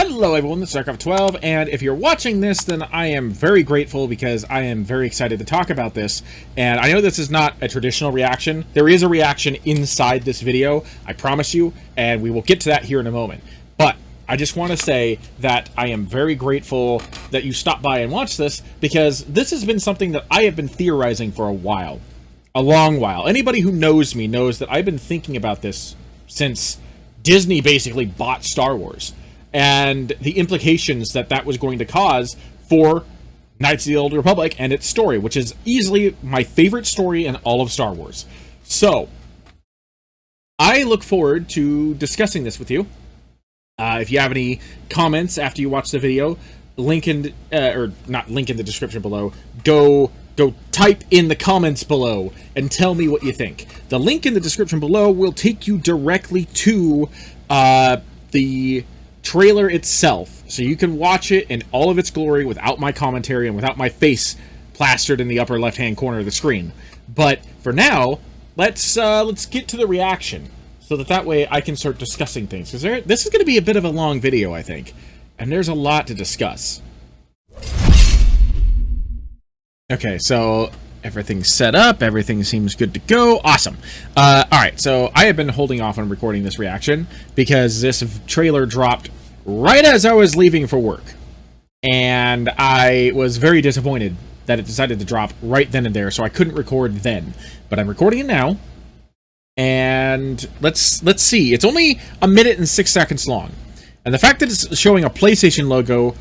Hello everyone, this is StarCraft12, and if you're watching this, then I am very grateful because I am very excited to talk about this. And I know this is not a traditional reaction. There is a reaction inside this video, I promise you, and we will get to that here in a moment. But I just want to say that I am very grateful that you stopped by and watched this, because this has been something that I have been theorizing for a while. A long while. Anybody who knows me knows that I've been thinking about this since Disney basically bought Star Wars, and the implications that that was going to cause for Knights of the Old Republic and its story, which is easily my favorite story in all of Star Wars. So, I look forward to discussing this with you. If you have any comments after you watch the video, link in, or not link in the description below, go type in the comments below and tell me what you think. The link in the description below will take you directly to the trailer itself, so you can watch it in all of its glory without my commentary and without my face plastered in the upper left hand corner of the screen. But for now, let's get to the reaction, so that way I can start discussing things, because this is going to be a bit of a long video, I think, and there's a lot to discuss. Okay, so everything's set up, everything seems good to go. Awesome. Alright, so I have been holding off on recording this reaction because this trailer dropped right as I was leaving for work. And I was very disappointed that it decided to drop right then and there, so I couldn't record then. But I'm recording it now. And let's see. It's only 1 minute and 6 seconds long. And the fact that it's showing a PlayStation logo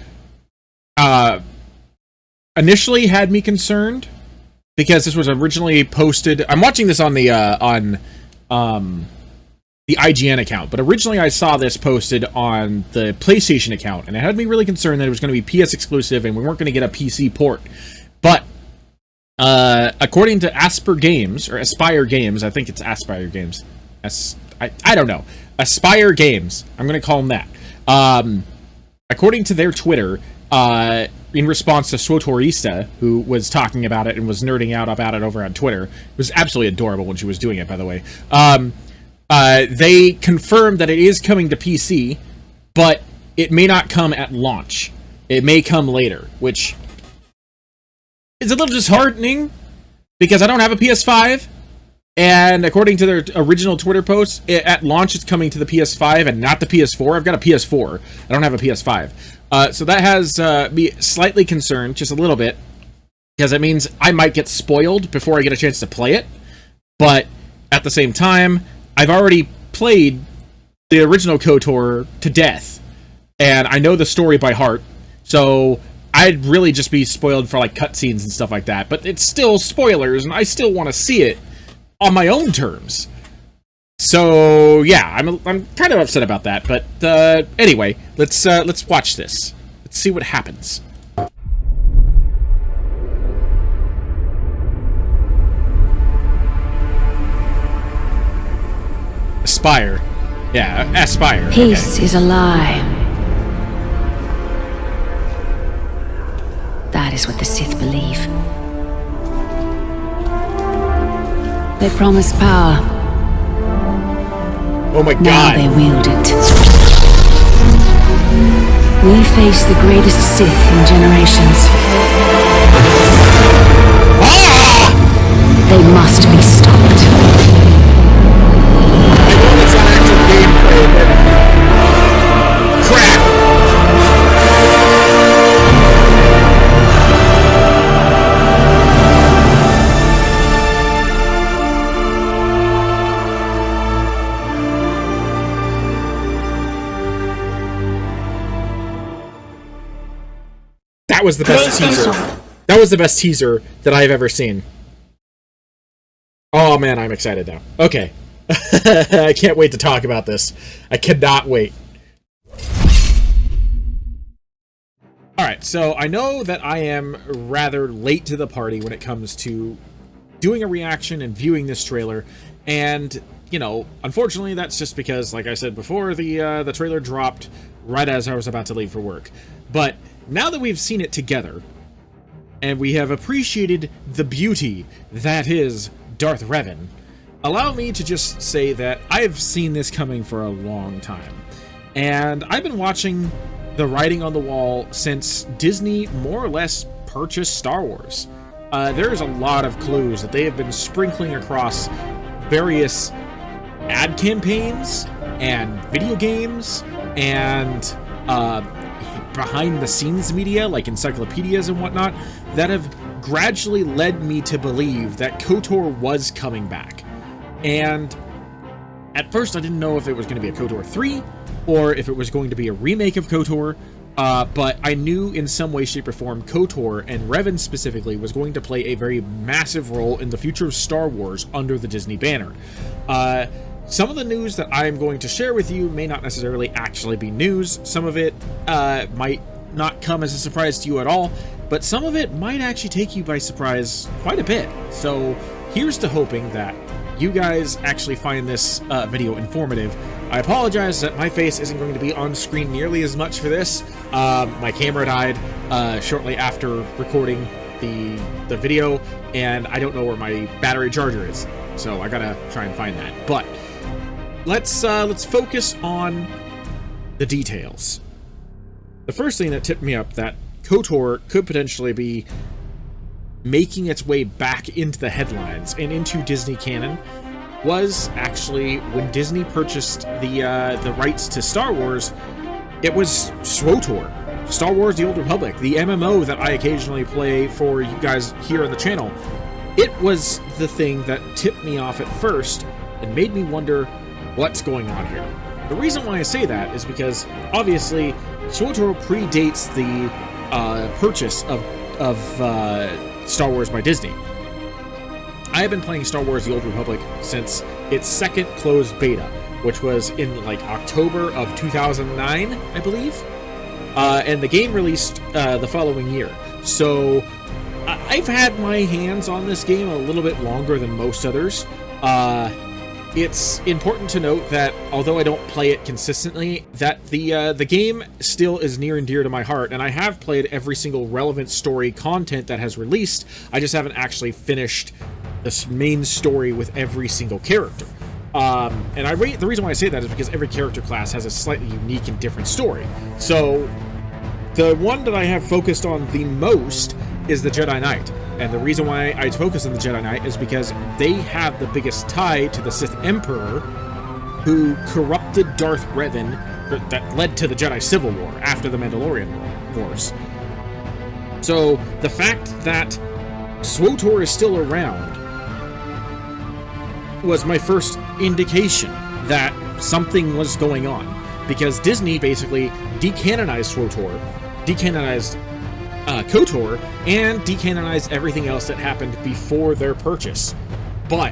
initially had me concerned, because this was originally posted. I'm watching this on the IGN account, but originally I saw this posted on the PlayStation account, and it had me really concerned that it was going to be PS exclusive and we weren't going to get a PC port. But according to Aspire Games, or Aspire Games, I think it's Aspire Games. I don't know. Aspire Games. I'm going to call them that. According to their Twitter, in response to Swotorista, who was talking about it and was nerding out about it over on Twitter. It was absolutely adorable when she was doing it, by the way. They confirmed that it is coming to PC, but it may not come at launch. It may come later, which is a little disheartening, because I don't have a PS5, and according to their original Twitter post, at launch it's coming to the PS5 and not the PS4. I've got a PS4. I don't have a PS5. So that has me slightly concerned, just a little bit, because it means I might get spoiled before I get a chance to play it. But at the same time, I've already played the original KOTOR to death, and I know the story by heart, so I'd really just be spoiled for like cutscenes and stuff like that. But it's still spoilers, and I still want to see it on my own terms. So yeah, I'm kind of upset about that, but anyway, let's watch this. Let's see what happens. Aspire. Yeah, Aspire. Peace is a lie. That is what the Sith believe. They promise power. Oh my God. Now they wield it. We face the greatest Sith in generations. Ah! They must be stopped. I know it's not actual gameplay, but crap! That was the best teaser. That was the best teaser that I've ever seen. Oh man, I'm excited now. Okay. I can't wait to talk about this. I cannot wait. Alright, so I know that I am rather late to the party when it comes to doing a reaction and viewing this trailer, and, you know, unfortunately that's just because, like I said before, the trailer dropped right as I was about to leave for work. But now that we've seen it together, and we have appreciated the beauty that is Darth Revan, allow me to just say that I've seen this coming for a long time. And I've been watching the writing on the wall since Disney more or less purchased Star Wars. There's a lot of clues that they have been sprinkling across various ad campaigns and video games and behind the scenes media like encyclopedias and whatnot that have gradually led me to believe that KOTOR was coming back. And at first I didn't know if it was going to be a KOTOR 3 or if it was going to be a remake of KOTOR, but I knew in some way, shape, or form KOTOR, and Revan specifically, was going to play a very massive role in the future of Star Wars under the Disney banner. Some of the news that I am going to share with you may not necessarily actually be news. Some of it might not come as a surprise to you at all, but some of it might actually take you by surprise quite a bit. So here's to hoping that you guys actually find this video informative. I apologize that my face isn't going to be on screen nearly as much for this. My camera died shortly after recording the video, and I don't know where my battery charger is, so I gotta try and find that. But let's focus on the details. The first thing that tipped me up that KOTOR could potentially be making its way back into the headlines and into Disney canon was actually when Disney purchased the rights to Star Wars. It was SWTOR, Star Wars: The Old Republic, the MMO that I occasionally play for you guys here on the channel. It was the thing that tipped me off at first and made me wonder what's going on here. The reason why I say that is because obviously SWTOR predates the purchase of Star Wars by Disney. I have been playing Star Wars: The Old Republic since its second closed beta, which was in like October of 2009, I believe. And the game released the following year. So I've had my hands on this game a little bit longer than most others. It's important to note that although I don't play it consistently, that the game still is near and dear to my heart, and I have played every single relevant story content that has released. I just haven't actually finished this main story with every single character. And the reason why I say that is because every character class has a slightly unique and different story. So the one that I have focused on the most is the Jedi Knight. And the reason why I focus on the Jedi Knight is because they have the biggest tie to the Sith Emperor, who corrupted Darth Revan, that led to the Jedi Civil War after the Mandalorian Wars. So the fact that SWTOR is still around was my first indication that something was going on, because Disney basically decanonized SWTOR, decanonized KOTOR, and decanonized everything else that happened before their purchase. But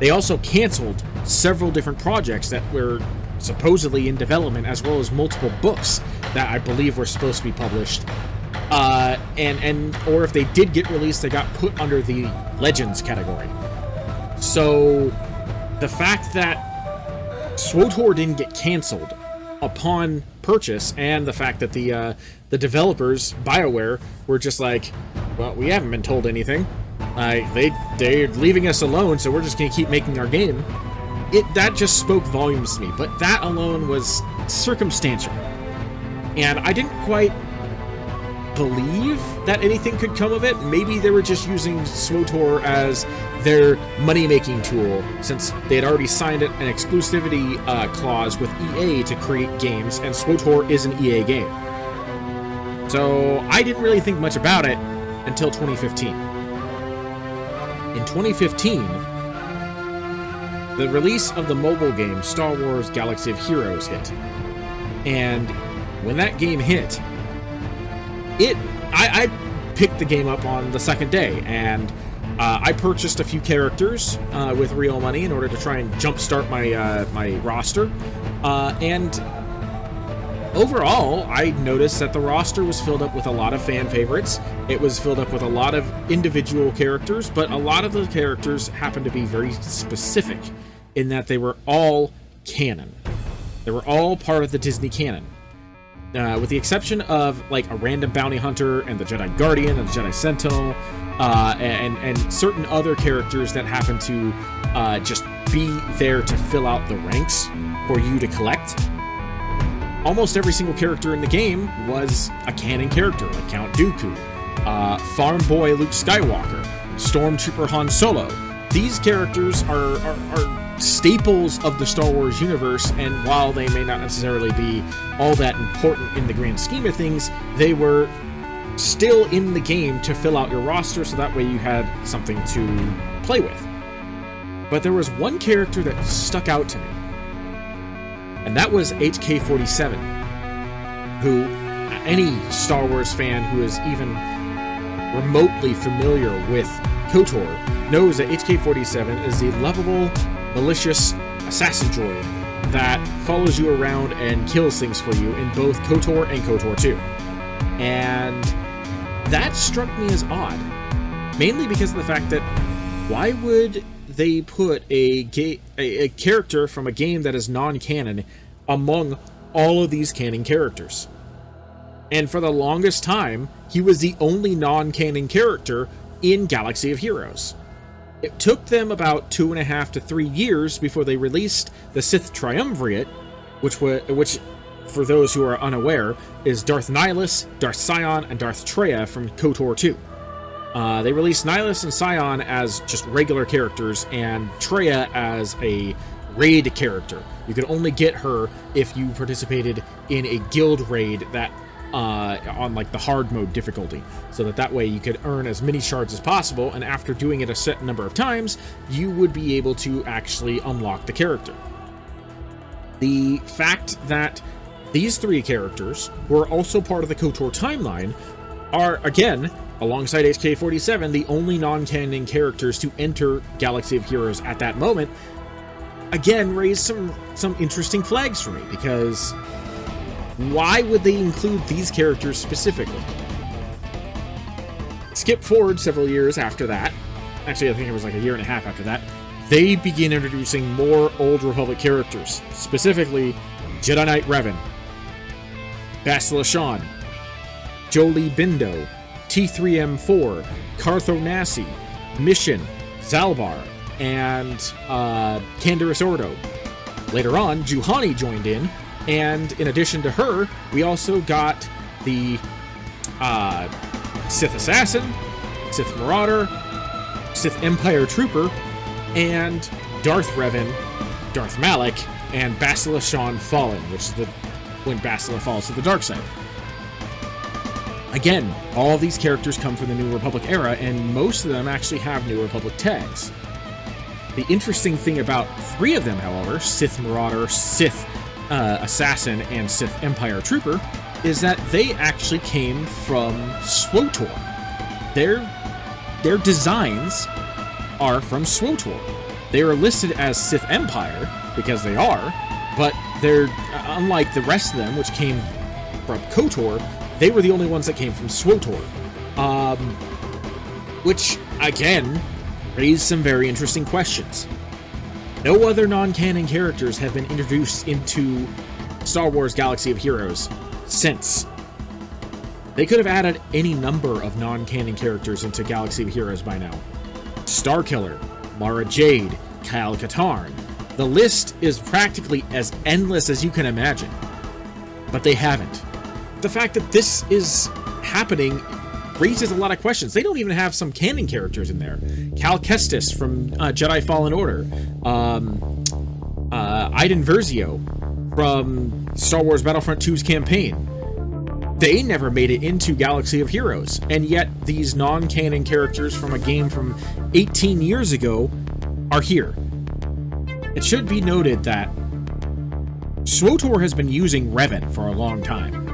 they also canceled several different projects that were supposedly in development, as well as multiple books that I believe were supposed to be published. Or if they did get released, they got put under the Legends category. So the fact that SWTOR didn't get canceled upon purchase, and the fact that the developers, BioWare, were just like, well, we haven't been told anything. They're leaving us alone, so we're just going to keep making our game. That just spoke volumes to me, but that alone was circumstantial. And I didn't quite believe that anything could come of it. Maybe they were just using SWTOR as their money-making tool, since they had already signed an exclusivity clause with EA to create games, and SWTOR is an EA game. So I didn't really think much about it until 2015. In 2015, the release of the mobile game Star Wars Galaxy of Heroes hit. And when that game hit, I picked the game up on the second day, and I purchased a few characters with real money in order to try and jumpstart my roster. And overall, I noticed that the roster was filled up with a lot of fan favorites. It was filled up with a lot of individual characters, but a lot of the characters happened to be very specific in that they were all canon. They were all part of the Disney canon. With the exception of like a random bounty hunter and the Jedi Guardian and the Jedi Sentinel, and certain other characters that happen to just be there to fill out the ranks for you to collect. almost every single character in the game was a canon character, like Count Dooku, Farm Boy Luke Skywalker, Stormtrooper Han Solo. These characters are staples of the Star Wars universe, and while they may not necessarily be all that important in the grand scheme of things, they were still in the game to fill out your roster, so that way you had something to play with. But there was one character that stuck out to me, and that was HK-47, who any Star Wars fan who is even remotely familiar with KOTOR knows that HK-47 is the lovable, malicious assassin droid that follows you around and kills things for you in both KOTOR and KOTOR 2. And that struck me as odd, mainly because of the fact that why would they put a character from a game that is non-canon among all of these canon characters? And for the longest time, he was the only non-canon character in Galaxy of Heroes. It took them about 2.5 to 3 years before they released the Sith Triumvirate, which, for those who are unaware, is Darth Nihilus, Darth Sion, and Darth Traya from KOTOR 2. They released Nihilus and Sion as just regular characters, and Traya as a raid character. You could only get her if you participated in a guild raid that on like the hard mode difficulty, so that way you could earn as many shards as possible, and after doing it a set number of times, you would be able to actually unlock the character. The fact that these three characters were also part of the KOTOR timeline are, again, alongside HK-47, the only non-canon characters to enter Galaxy of Heroes at that moment, again, raised some interesting flags for me, because why would they include these characters specifically? Skip forward several years after that, actually I think it was like a year and a half after that, they begin introducing more Old Republic characters, specifically Jedi Knight Revan, Bastila Shan, Jolee Bindo, T3M4, Cartho Nassi, Mission, Zalbar, and Canderous Ordo. Later on, Juhani joined in, and in addition to her, we also got the Sith Assassin, Sith Marauder, Sith Empire Trooper, and Darth Revan, Darth Malak, and Bastila Shan Fallen, which is when Bastila falls to the dark side. Again, all of these characters come from the New Republic era, and most of them actually have New Republic tags. The interesting thing about three of them, however, Sith Marauder, Sith Assassin, and Sith Empire Trooper, is that they actually came from SWTOR. Their designs are from SWTOR. They are listed as Sith Empire, because they are, but they're, unlike the rest of them, which came from KOTOR, they were the only ones that came from SWTOR. Which, again, raised some very interesting questions. No other non-canon characters have been introduced into Star Wars Galaxy of Heroes since. They could have added any number of non-canon characters into Galaxy of Heroes by now. Starkiller, Mara Jade, Kyle Katarn. The list is practically as endless as you can imagine. But they haven't. The fact that this is happening raises a lot of questions. They don't even have some canon characters in there. Cal Kestis from Jedi Fallen Order. Iden Versio from Star Wars Battlefront 2's campaign. They never made it into Galaxy of Heroes, and yet these non-canon characters from a game from 18 years ago are here. It should be noted that SWTOR has been using Revan for a long time.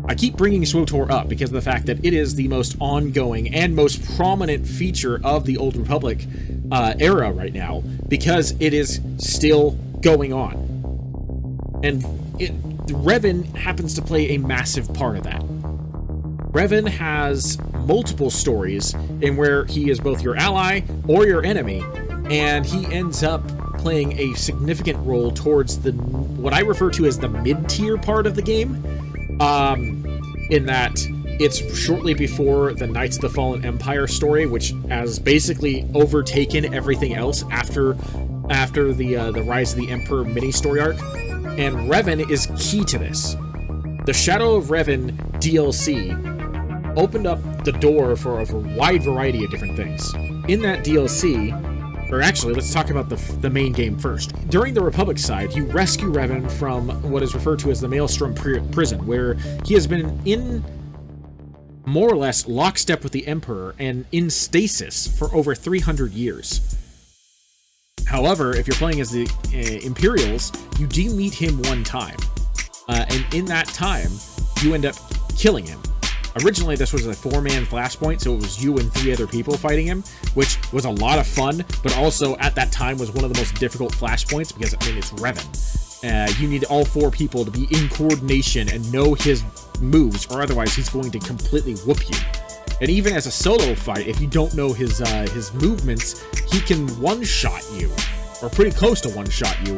I keep bringing SWTOR up because of the fact that it is the most ongoing and most prominent feature of the Old Republic era right now, because it is still going on. And Revan happens to play a massive part of that. Revan has multiple stories in where he is both your ally or your enemy, and he ends up playing a significant role towards what I refer to as the mid-tier part of the game. In that it's shortly before the Knights of the Fallen Empire story, which has basically overtaken everything else after the Rise of the Emperor mini story arc. And Revan is key to this. The Shadow of Revan DLC opened up the door for a wide variety of different things. In that DLC, or actually, let's talk about the main game first. During the Republic side, you rescue Revan from what is referred to as the Maelstrom prison, where he has been in more or less lockstep with the Emperor and in stasis for over 300 years. However, if you're playing as the Imperials, you do meet him one time. And in that time, you end up killing him. Originally, this was a 4-man flashpoint, so it was you and 3 other people fighting him, which was a lot of fun, but also at that time was one of the most difficult flashpoints because, I mean, it's Revan. You need all 4 people to be in coordination and know his moves, or otherwise he's going to completely whoop you. And even as a solo fight, if you don't know his movements, he can one-shot you, or pretty close to one-shot you,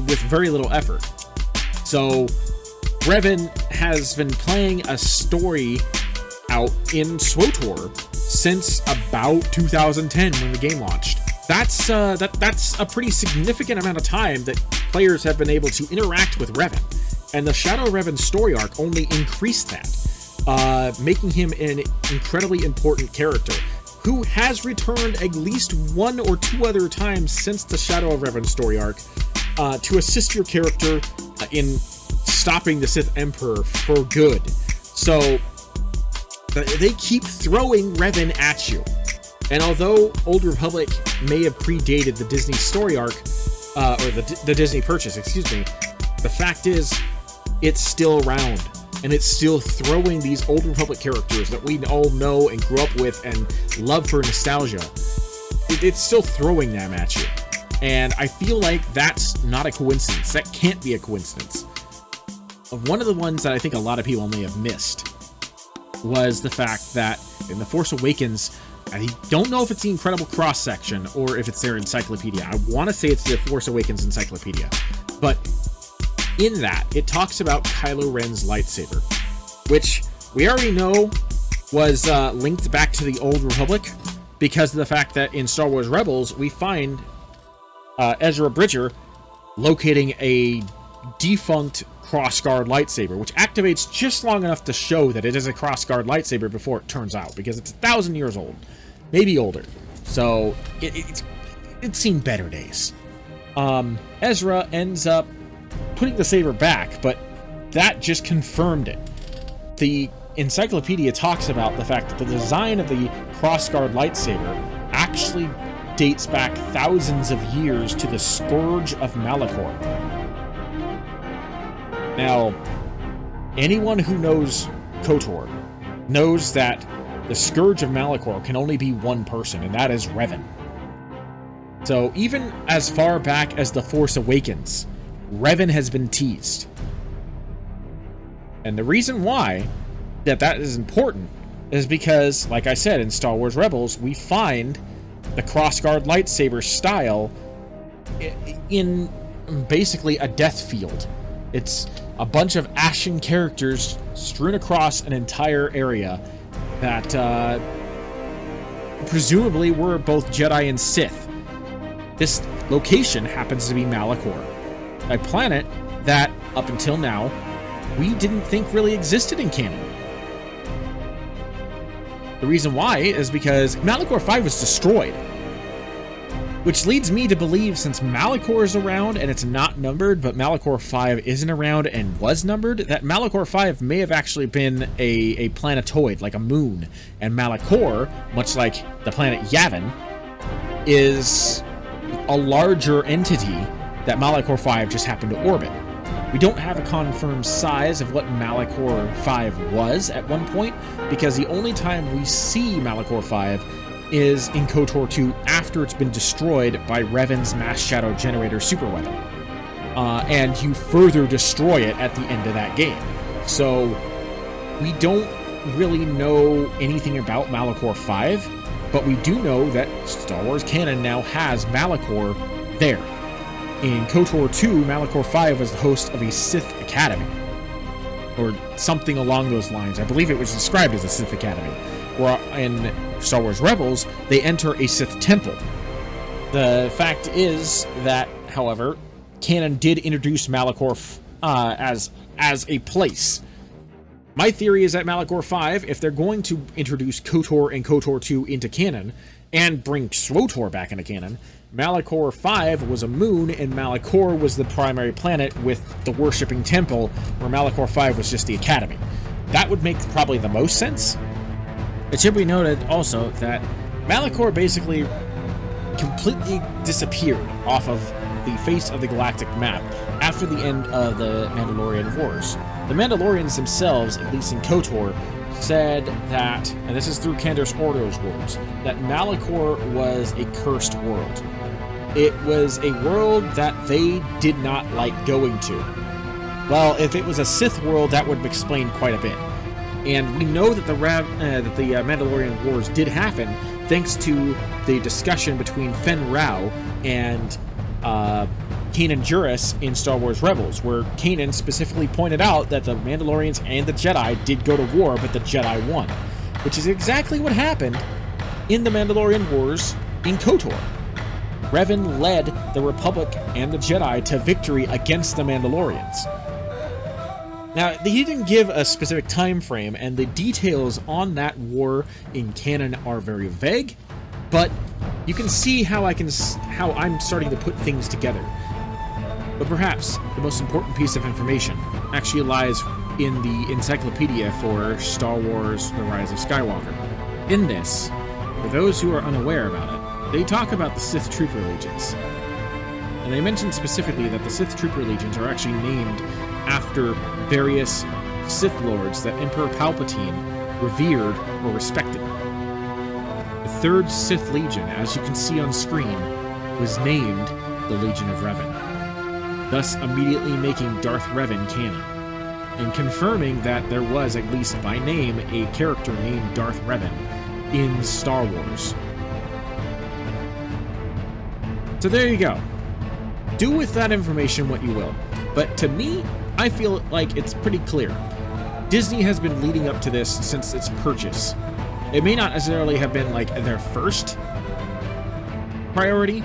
with very little effort. So Revan has been playing a story out in SWTOR since about 2010 when the game launched. That's a pretty significant amount of time that players have been able to interact with Revan, and the Shadow of Revan story arc only increased that, making him an incredibly important character who has returned at least 1 or 2 other times since the Shadow of Revan story arc to assist your character in stopping the Sith Emperor for good. So they keep throwing Revan at you. And although Old Republic may have predated the Disney story arc, or the Disney purchase, excuse me, the fact is, it's still around. And it's still throwing these Old Republic characters that we all know and grew up with and love for nostalgia. It's still throwing them at you. And I feel like that's not a coincidence. That can't be a coincidence. One of the ones that I think a lot of people may have missed was the fact that in The Force Awakens, I don't know if it's the Incredible Cross-Section or if it's their encyclopedia. I want to say it's the Force Awakens encyclopedia. But in that, it talks about Kylo Ren's lightsaber, which we already know was linked back to the Old Republic because of the fact that in Star Wars Rebels, we find Ezra Bridger locating a defunct crossguard lightsaber, which activates just long enough to show that it is a crossguard lightsaber before it turns out, because it's 1,000 years old, maybe older. So it's seen better days. Ezra ends up putting the saber back, but that just confirmed it. The encyclopedia talks about the fact that the design of the crossguard lightsaber actually dates back thousands of years to the Scourge of Malachor. Now, anyone who knows KOTOR knows that the Scourge of Malachor can only be one person, and that is Revan. So even as far back as The Force Awakens, Revan has been teased. And the reason why that is important is because, like I said, in Star Wars Rebels, we find the crossguard lightsaber style in basically a death field. It's a bunch of ashen characters strewn across an entire area that presumably were both Jedi and Sith. This location happens to be Malachor, a planet that, up until now, we didn't think really existed in canon. The reason why is because Malachor 5 was destroyed. Which leads me to believe, since Malachor is around and it's not numbered, but Malachor 5 isn't around and was numbered, that Malachor 5 may have actually been a planetoid, like a moon. And Malachor, much like the planet Yavin, is a larger entity that Malachor 5 just happened to orbit. We don't have a confirmed size of what Malachor 5 was at one point, because the only time we see Malachor 5 is in KOTOR 2 after it's been destroyed by Revan's mass shadow generator superweapon. And you further destroy it at the end of that game. So we don't really know anything about Malachor 5, but we do know that Star Wars canon now has Malachor there. In KOTOR 2, Malachor 5 was the host of a Sith Academy, or something along those lines. I believe it was described as a Sith Academy. Where in Star Wars Rebels, they enter a Sith temple. The fact is that, however, canon did introduce Malachor as a place. My theory is that Malachor 5, if they're going to introduce KOTOR and KOTOR 2 into canon, and bring SWTOR back into canon, Malachor 5 was a moon, and Malachor was the primary planet with the worshipping temple, where Malachor 5 was just the academy. That would make probably the most sense. It should be noted also that Malachor basically completely disappeared off of the face of the galactic map after the end of the Mandalorian Wars. The Mandalorians themselves, at least in KOTOR, said that, and this is through Candace Ordo's words, that Malachor was a cursed world. It was a world that they did not like going to. Well, if it was a Sith world, that would explain quite a bit. And we know that the Mandalorian Wars did happen thanks to the discussion between Fen Rao and Kanan Jarrus in Star Wars Rebels, where Kanan specifically pointed out that the Mandalorians and the Jedi did go to war, but the Jedi won, which is exactly what happened in the Mandalorian Wars in KOTOR. Revan led the Republic and the Jedi to victory against the Mandalorians. Now, he didn't give a specific time frame, and the details on that war in canon are very vague, but you can see how I'm starting to put things together. But perhaps the most important piece of information actually lies in the encyclopedia for Star Wars: The Rise of Skywalker. In this, for those who are unaware about it, they talk about the Sith Trooper Legions. And they mention specifically that the Sith Trooper Legions are actually named after various Sith Lords that Emperor Palpatine revered or respected. The third Sith Legion, as you can see on screen, was named the Legion of Revan, thus immediately making Darth Revan canon, and confirming that there was, at least by name, a character named Darth Revan in Star Wars. So there you go. Do with that information what you will. But to me, I feel like it's pretty clear. Disney has been leading up to this since its purchase. It may not necessarily have been like their first priority,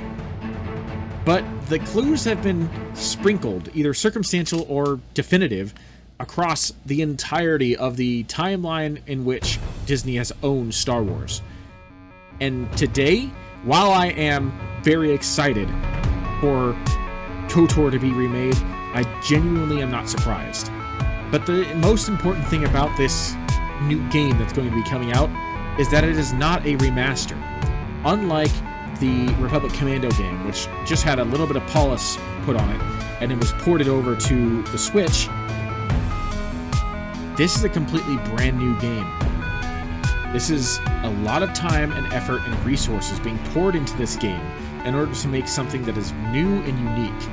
but the clues have been sprinkled, either circumstantial or definitive, across the entirety of the timeline in which Disney has owned Star Wars. And today, while I am very excited for KOTOR to be remade, I genuinely am not surprised. But the most important thing about this new game that's going to be coming out is that it is not a remaster. Unlike the Republic Commando game, which just had a little bit of polish put on it, and it was ported over to the Switch, this is a completely brand new game. This is a lot of time and effort and resources being poured into this game in order to make something that is new and unique.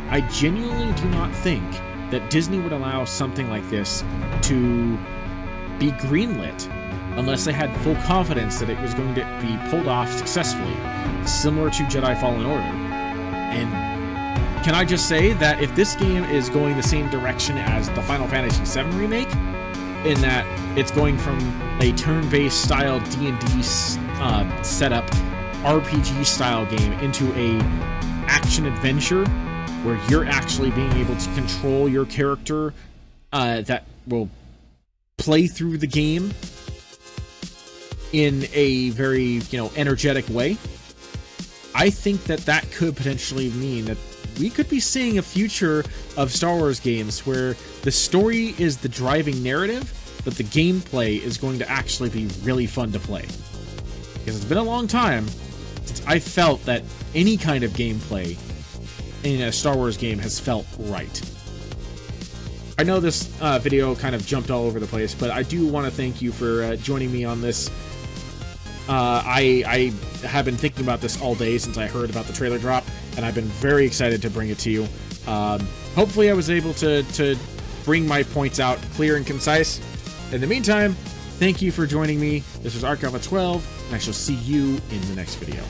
I genuinely do not think that Disney would allow something like this to be greenlit unless they had full confidence that it was going to be pulled off successfully, similar to Jedi Fallen Order. And can I just say that if this game is going the same direction as the Final Fantasy VII Remake, in that it's going from a turn-based style D&D setup, RPG style game into a action-adventure where you're actually being able to control your character that will play through the game in a very, energetic way, I think that that could potentially mean that we could be seeing a future of Star Wars games where the story is the driving narrative, but the gameplay is going to actually be really fun to play. Because it's been a long time since I felt that any kind of gameplay in a Star Wars game has felt right. I know this video kind of jumped all over the place, but I do want to thank you for joining me on this. I have been thinking about this all day since I heard about the trailer drop, and I've been very excited to bring it to you. Hopefully I was able to bring my points out clear and concise. In the meantime, thank you for joining me. This was Arcava12, and I shall see you in the next video.